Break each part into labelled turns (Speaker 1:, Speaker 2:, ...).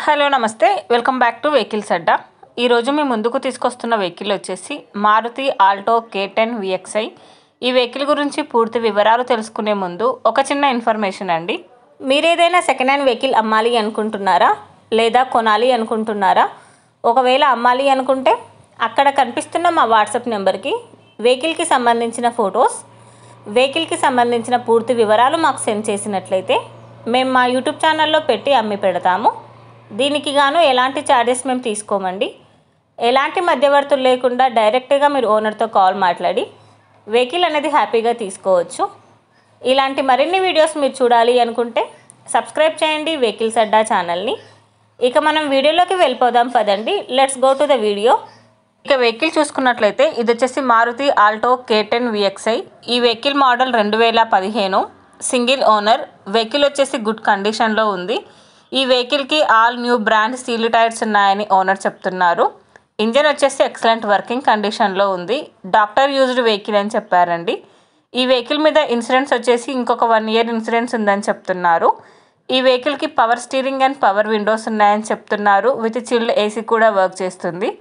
Speaker 1: Hello నమస్తే welcome back to vehicles అడ్డా. ఈరోజు మీ ముందుకు తీసుకొస్తున్న వెహికల్ వచ్చేసి మారుతి ఆల్టో K10 VXi. ఈ వెహికల్ గురించి పూర్తి వివరాలు తెలుసుకునే ముందు ఒక చిన్న ఇన్ఫర్మేషన్ అండి. మీరు ఏదైనా సెకండ్ హ్యాండ్ వెహికల్ అమ్మాలి అనుకుంటున్నారా లేదా కొనాలి అనుకుంటున్నారా? ఒకవేళ అమ్మాలి అనుకుంటే అక్కడ కనిపిస్తున్న మా వాట్సాప్ నెంబర్కి వెహికల్కి సంబంధించిన ఫొటోస్, వెహికల్కి సంబంధించిన పూర్తి వివరాలు మాకు సెండ్ చేసినట్లయితే మేము మా యూట్యూబ్ ఛానల్లో పెట్టి అమ్మి పెడతాము. దీనికి గాను ఎలాంటి ఛార్జెస్ మేము తీసుకోమండి. ఎలాంటి మధ్యవర్తులు లేకుండా డైరెక్ట్గా మీరు ఓనర్తో కాల్ మాట్లాడి వెహికల్ అనేది హ్యాపీగా తీసుకోవచ్చు. ఇలాంటి మరిన్ని వీడియోస్ మీరు చూడాలి అనుకుంటే సబ్స్క్రైబ్ చేయండి వెహికల్స్ అడ్డా ఛానల్ని. ఇక మనం వీడియోలోకి వెళ్ళిపోదాం పదండి. Let's go to the video. ఇక వెహికల్ చూసుకున్నట్లయితే ఇది వచ్చేసి మారుతి ఆల్టో K10 VXi. ఈ vehicle model 2015, single owner. Vehicle వచ్చేసి గుడ్ కండిషన్లో ఉంది. ఈ వెహికల్కి all new brand steel tyres ఉన్నాయని ఓనర్ చెప్తున్నారు. ఇంజన్ వచ్చేసి ఎక్సలెంట్ వర్కింగ్ కండిషన్లో ఉంది. డాక్టర్ యూజ్డ్ వెహికల్ అని చెప్పారండి. ఈ వెహికల్ మీద ఇన్సూరెన్స్ వచ్చేసి ఇంకొక 1 year ఇన్సూరెన్స్ ఉందని చెప్తున్నారు. ఈ వెహికల్కి power steering and power Windows ఉన్నాయని చెప్తున్నారు. విత్ చిల్డ్ ఏసీ కూడా వర్క్ చేస్తుంది.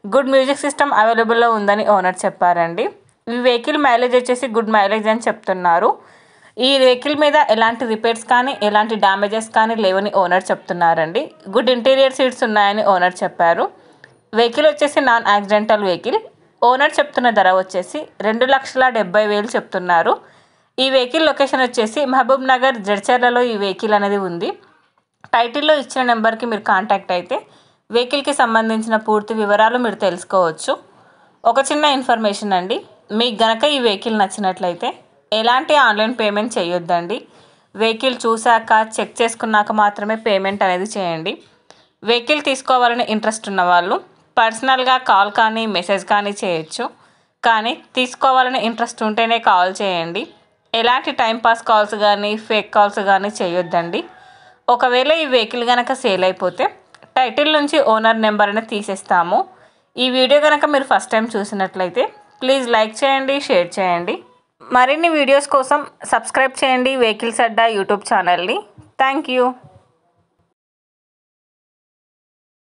Speaker 1: గుడ్ మ్యూజిక్ సిస్టమ్ అవైలబుల్లో ఉందని ఓనర్ చెప్పారండి. ఈ వెహికల్ మైలేజ్ వచ్చేసి గుడ్ మైలేజ్ అని చెప్తున్నారు. ఈ వెహికల్ మీద ఎలాంటి రిపేర్స్ కానీ ఎలాంటి డ్యామేజెస్ కానీ లేవని ఓనర్ చెప్తున్నారండి. గుడ్ ఇంటీరియర్ సీట్స్ ఉన్నాయని ఓనర్ చెప్పారు. వెహికల్ వచ్చేసి నాన్ యాక్సిడెంటల్ వెహికల్. ఓనర్ చెప్తున్న ధర వచ్చేసి 2,70,000 చెప్తున్నారు. ఈ వెహికల్ లొకేషన్ వచ్చేసి మహబూబ్ నగర్ జడ్చర్లలో ఈ వెహికల్ అనేది ఉంది. టైటిల్లో ఇచ్చిన నెంబర్కి మీరు కాంటాక్ట్ అయితే వెహికల్కి సంబంధించిన పూర్తి వివరాలు మీరు తెలుసుకోవచ్చు. ఒక చిన్న ఇన్ఫర్మేషన్ అండి, మీకు గనక ఈ వెహికల్ నచ్చినట్లయితే ఎలాంటి ఆన్లైన్ పేమెంట్ చేయొద్దండి. వెహికల్ చూశాక చెక్ చేసుకున్నాక మాత్రమే పేమెంట్ అనేది చేయండి. వెహికల్ తీసుకోవాలని ఇంట్రెస్ట్ ఉన్న వాళ్ళు పర్సనల్గా కాల్ కానీ మెసేజ్ కానీ చేయొచ్చు. కానీ తీసుకోవాలని ఇంట్రెస్ట్ ఉంటేనే కాల్ చేయండి. ఎలాంటి టైంపాస్ కాల్స్ కానీ ఫేక్ కాల్స్ కానీ చేయొద్దండి. ఒకవేళ ఈ వెహికల్ కనుక సేల్ అయిపోతే టైటిల్ నుంచి ఓనర్ నెంబర్ అనేది తీసేస్తాము. ఈ వీడియో కనుక మీరు ఫస్ట్ టైం చూసినట్లయితే ప్లీజ్ లైక్ చేయండి, షేర్ చేయండి. మరిన్ని వీడియోస్ కోసం సబ్స్క్రైబ్ చేయండి వెహికల్స్ అడ్డా యూట్యూబ్ ఛానల్ని. Thank you.